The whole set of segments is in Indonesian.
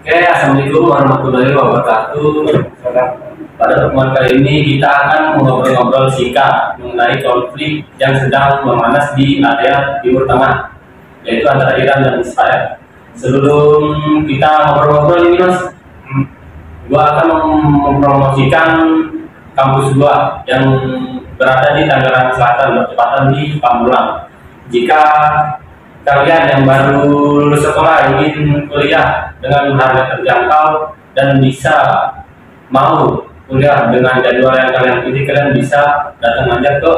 Oke, assalamualaikum warahmatullahi wabarakatuh. Pada pertemuan kali ini kita akan mengobrol-ngobrol singkat mengenai konflik yang sedang memanas di area Timur Tengah, yaitu antara Iran dan Israel. Sebelum kita ngobrol-ngobrol ini, Mas, gua akan mempromosikan kampus gua yang berada di Tangerang Selatan, bertepatan di Pamulang. Jika kalian yang baru lulus sekolah ingin kuliah dengan harga terjangkau dan bisa mau kuliah dengan jadwal yang kalian pilih, kalian bisa datang aja ke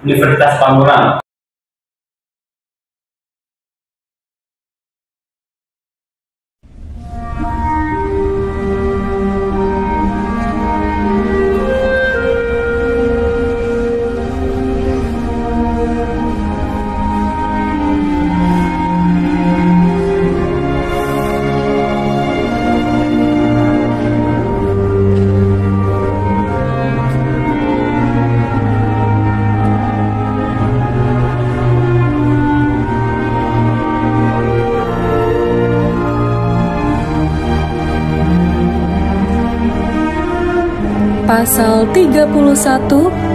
Universitas Pamulang. Pasal 31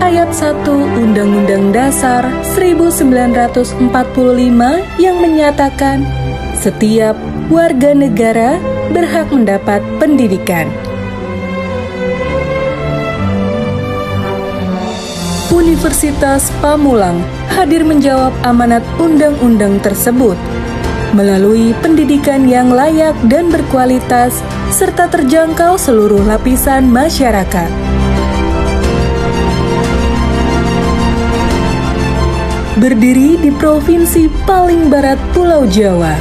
Ayat 1 Undang-Undang Dasar 1945 yang menyatakan setiap warga negara berhak mendapat pendidikan. Universitas Pamulang hadir menjawab amanat undang-undang tersebut melalui pendidikan yang layak dan berkualitas serta terjangkau seluruh lapisan masyarakat. Berdiri di provinsi paling barat Pulau Jawa,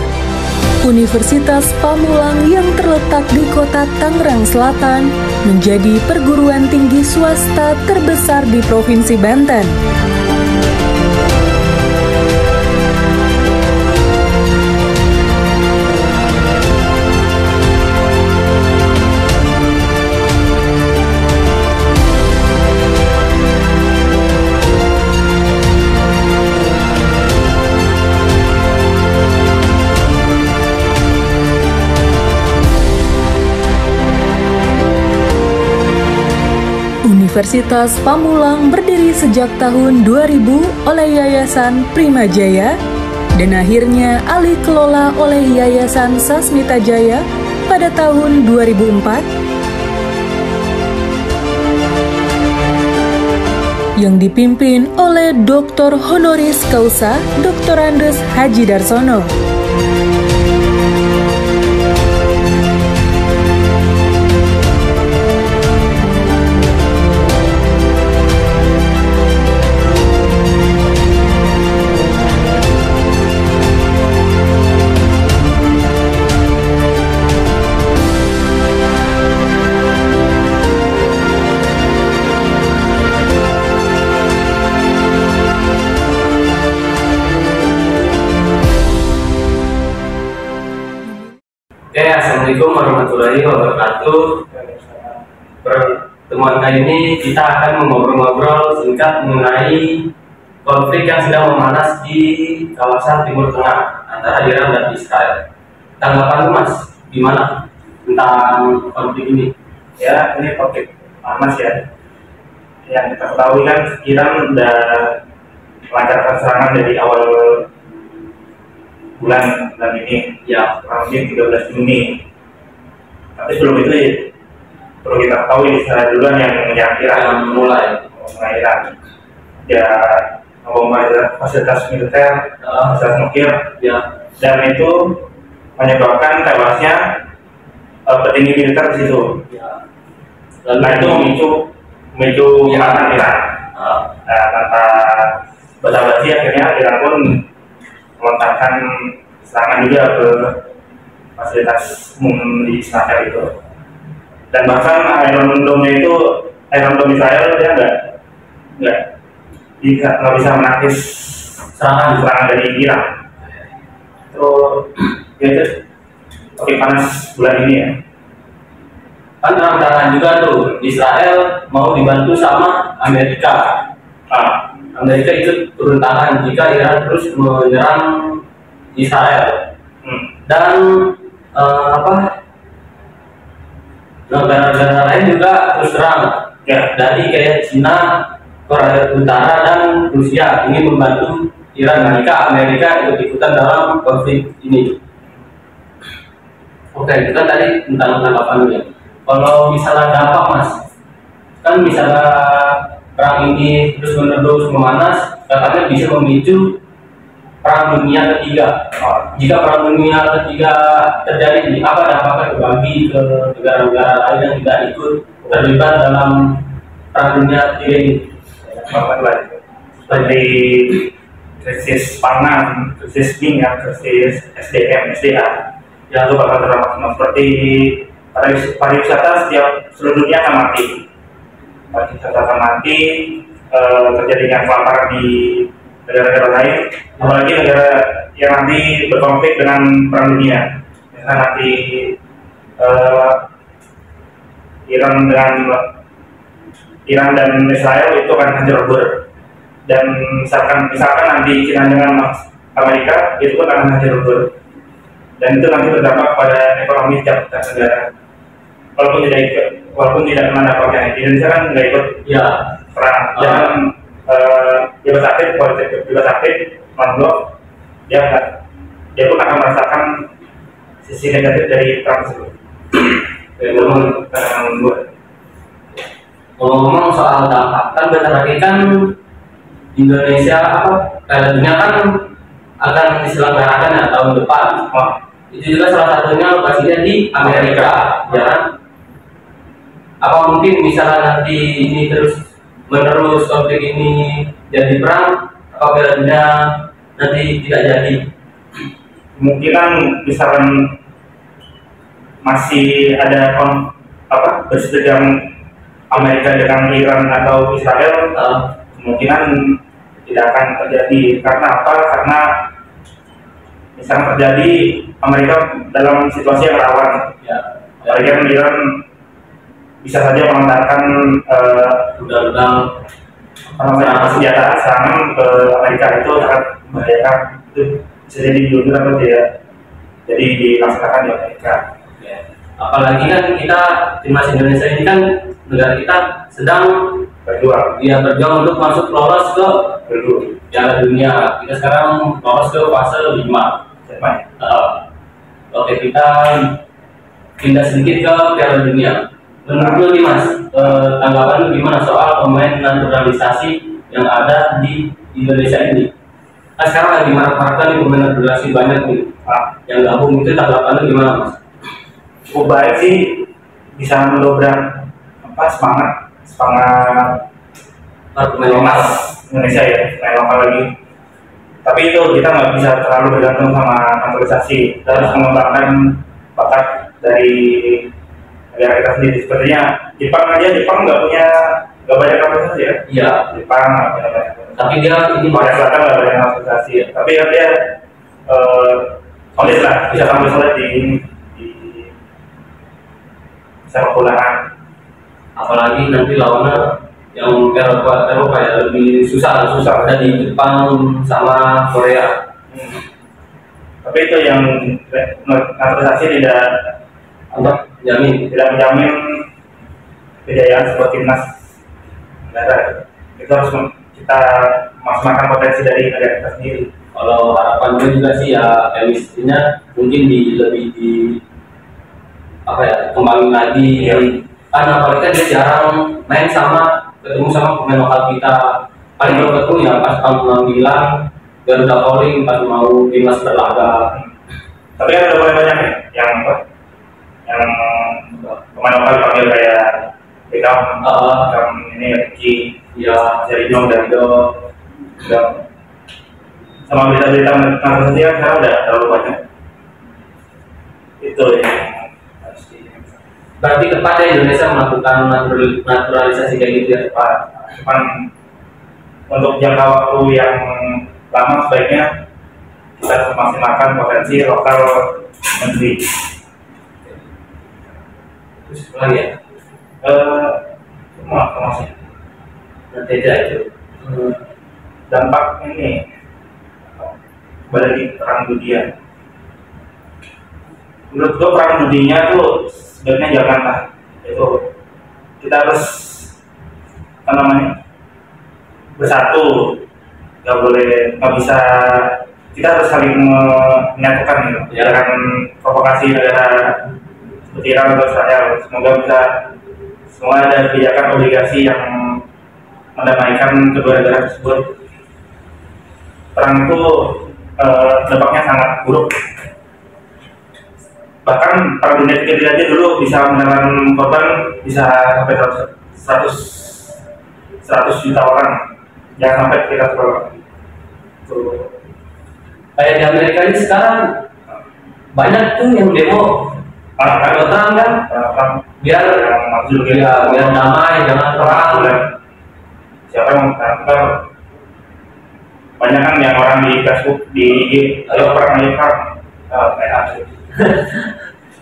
Universitas Pamulang yang terletak di kota Tangerang Selatan menjadi perguruan tinggi swasta terbesar di Provinsi Banten. Universitas Pamulang berdiri sejak tahun 2000 oleh Yayasan Primajaya dan akhirnya alih kelola oleh Yayasan Sasmita Jaya pada tahun 2004 yang dipimpin oleh Dr. Honoris Causa Dr. Andes Haji Darsono. Assalamualaikum warahmatullahi wabarakatuh. Pertemuan kali ini kita akan mengobrol-ngobrol singkat mengenai konflik yang sedang memanas di kawasan Timur Tengah antara Iran dan Israel. Tanggapan Mas gimana tentang konflik ini? Ya, ini konflik panas ya. Yang kita ketahui kan Iran sudah melancarkan serangan dari awal bulan ini, ya kurang lebih 13 Juni. Tapi sebelum itu perlu kita ketahui Israel duluan yang menyerang Iran, mulai Iran. Ya, membombardir fasilitas militer, fasilitas nuklir, ya, dan itu menyebabkan tewasnya petinggi militer di situ. Ya. Nah, itu memicu perang Iran. Nah, tanpa basa-basi akhirnya Iran pun melontarkan serangan juga ke fasilitas umum di Israel itu, dan bahkan Iron Dome Israel dia nggak bisa menangkis serangan dari Iran. Itu oke, panas bulan ini ya. Kan terang-terangan juga tuh Israel mau dibantu sama Amerika. Amerika ikut turun tangan jika Iran terus menyerang Israel. Dan apa negara-negara lain juga terus terang ya, dari kayak Cina, Korea Utara dan Rusia ini membantu Iran jika Amerika ikut-ikutan dalam konflik ini. Oke, kita tadi tentang tanggapannya. Kalau misalnya dampak mas, kan misalnya perang ini terus menerus memanas, katanya bisa memicu perang dunia ketiga. Jika perang dunia ketiga terjadi, apa dampaknya bagi ke negara-negara lain yang tidak ikut terlibat dalam perang dunia ketiga ini? Seperti krisis pangan, krisis minyak, krisis SDM, SDA, yang itu bakal terdampak semua. Seperti pariwisata, setiap seluruh dunia akan mati. Pariwisata akan mati, terjadinya kelaparan di negara-negara lain, apalagi negara yang nanti berkonflik dengan perang dunia. Misalnya nanti Iran dan Israel itu akan hancur lebur. Dan misalkan nanti China dengan Amerika itu pun akan hancur lebur. Dan itu nanti berdampak pada ekonomi setiap negara. Walaupun tidak kena dampaknya. Indonesia kan nggak ikut ya perang. Jangan bebas aktif, non-blok, dia pun akan merasakan sisi negatif dari perang tersebut. Ngomong-ngomong soal dampak, kan bentar lagi kan Indonesia dunia kan akan diselenggarakan ya tahun depan. Itu juga salah satunya lokasinya di Amerika, ya kan? Apa mungkin misalnya nanti ini terus menerus konflik ini jadi perang, apabila dunia nanti tidak jadi? Kemungkinan misalkan masih ada perseteruan Amerika dengan Iran atau Israel, kemungkinan tidak akan terjadi. Karena apa? Karena misalnya terjadi Amerika dalam situasi yang rawan, Amerika dan Iran bisa saja melontarkan undang-undang senjata serangan ke Amerika. Itu sangat membahayakan. Itu bisa jadi diundur atau tidak jadi dilaksanakan di Amerika. Apalagi kan kita timnas Indonesia ini kan negara kita sedang berjuang untuk masuk lolos ke Piala Dunia. Kita sekarang lolos ke fase 5. Oke, kita pindah sedikit ke Piala Dunia. Menurut lu Mas, tanggapan lu gimana soal pemain naturalisasi yang ada di Indonesia ini? Nah, sekarang lagi marak-marakkan nih pemain naturalisasi banyak nih yang gabung, itu tanggapan lu gimana Mas? Cukup baik sih, bisa mendobrak semangat pemain lokal Indonesia ya, pemain lokal lagi. Tapi itu kita nggak bisa terlalu bergantung sama naturalisasi. Kita harus mengembangkan bakat dari negara kita sendiri. Sepertinya Jepang nggak banyak naturalisasi ya. Iya. Jepang nggak banyak. Tapi dia ini Korea Selatan nggak banyak naturalisasi. Tapi dia solid lah, bisa tampil solid di sepak bolaan. Apalagi nanti lawannya yang Eropa ya lebih susah ada di Jepang sama Korea. Tapi itu yang naturalisasi tidak menjamin kejayaan sebuah timnas negara. Itu harus kita maksimalkan potensi dari negara kita sendiri. Kalau harapan gue juga sih ya chemistry-nya mungkin lebih kembangin lagi. Karena apalagi kan dia jarang ketemu sama pemain lokal kita. Paling kalau ketemu ya pas panggilan Garuda Calling pas mau timnas berlaga. Tapi kan ada banyak yang pemain lokal dipanggil kayak Beckham, ini Ricky, Sergio dan sama berita-berita naturalisasi kan sekarang udah terlalu banyak. Itu ya. Berarti tepat ya Indonesia melakukan naturalisasi kayak gitu ya? Cuman untuk jangka waktu yang lama sebaiknya kita memaksimalkan potensi lokal negeri. Terus apa lagi ya? Masih Nanti aja itu. dampak ini kembali di perang dunia. menurut gua perang dunia tuh sebenarnya jangan lah. Itu kita harus apa namanya, bersatu, nggak bisa, kita harus saling menyatukan gitu. Jangan provokasi negara seperti Iran atau Israel. Semoga ada kebijakan obligasi yang mendamaikan kedua negara tersebut. Perang itu dampaknya sangat buruk. Bahkan perang dunia ketiga aja dulu bisa menelan korban bisa sampai 100 juta orang. Jangan sampai kita terlalu. Kayak di Amerika ini sekarang banyak tuh yang demo Donald Trump kan, biar damai, jangan perang. Siapa yang mengatakan banyak kan yang orang di Facebook di IG, ayo perang,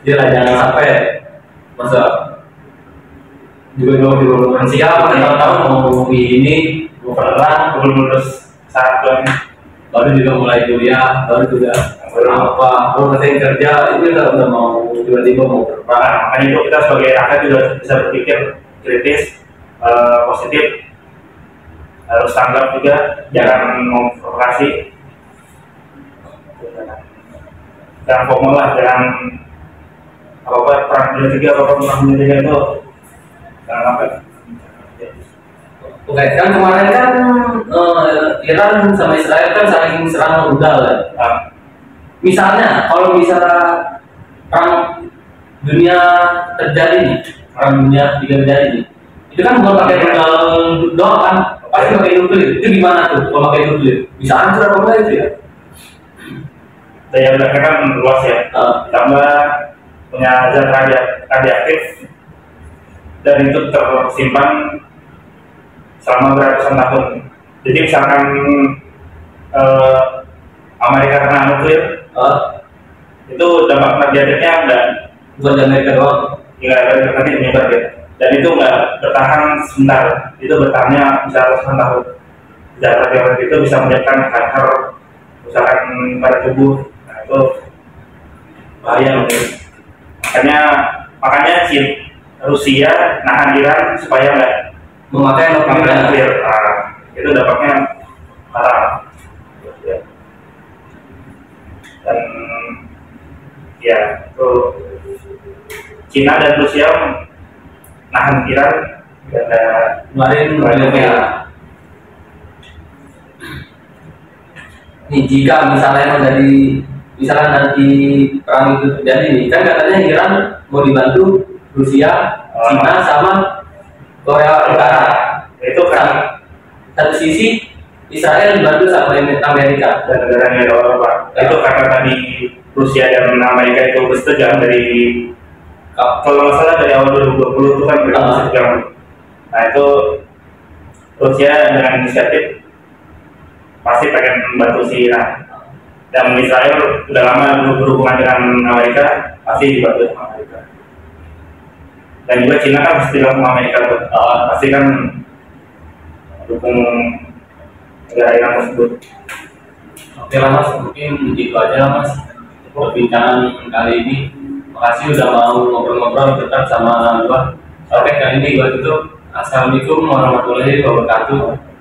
dia lah jangan sampai masa juga siapa kita tahu mau ini mau perang belum lulus saat baru juga mulai kuliah, baru juga apa baru masih kerja, itu kita udah mau tiba-tiba mau perang. Makanya itu kita sebagai rakyat juga bisa berpikir kritis, positif, harus tanggap juga, jangan memprovokasi, jangan formal lah, jangan apa perang dunia ketiga itu jangan sampai. Oke, kan kemarin kan Iran sama Israel kan saling serang rudal kan. Misalnya kalau perang dunia terjadi nih, perang dunia terjadi nih, itu kan bukan pakai rudal doang kan, pasti pakai nuklir. Itu gimana tuh kalau pakai nuklir? Bisa hancur apa enggak itu ya? Daya ledaknya kan luas ya, tambah punya zat radioaktif dan itu tersimpan selama beratusan tahun. Jadi misalkan Amerika kena nuklir, itu dampak radioaktifnya bukan di Amerika doang, nanti menyebar ya. Dan itu nggak bertahan sebentar, itu bertahannya bisa ratusan tahun. Zat radioaktif itu bisa menyebabkan kanker, kerusakan pada tubuh. Nah itu bahaya mungkin. Makanya Rusia nahan Iran supaya nggak memakai nuklir. Itu dampaknya parah. Dan ya itu Cina dan Rusia nahan Iran karena kemarin nuklir. Nih jika misalnya nanti perang itu terjadi nih, kan katanya Iran mau dibantu Rusia, Cina sama Korea Utara. Itu kan satu sisi Israel dibantu sama Amerika dan negara Eropa. Itu karena tadi Rusia dan Amerika itu bersetegang dari kalau nggak salah dari awal 2020 itu kan bersetegang. Nah itu Rusia dengan inisiatif pasti pengen membantu si Iran. Dan Israel sudah lama berhubungan dengan Amerika, pasti dibantu sama Amerika. Dan juga Cina kan pasti sama Amerika, pasti kan dukung negara Iran tersebut. Oke lah Mas, mungkin itu aja lah Mas perbincangan kali ini. Makasih udah mau ngobrol-ngobrol tetap sama gua. Oke, kali ini gua tutup. Assalamualaikum warahmatullahi wabarakatuh.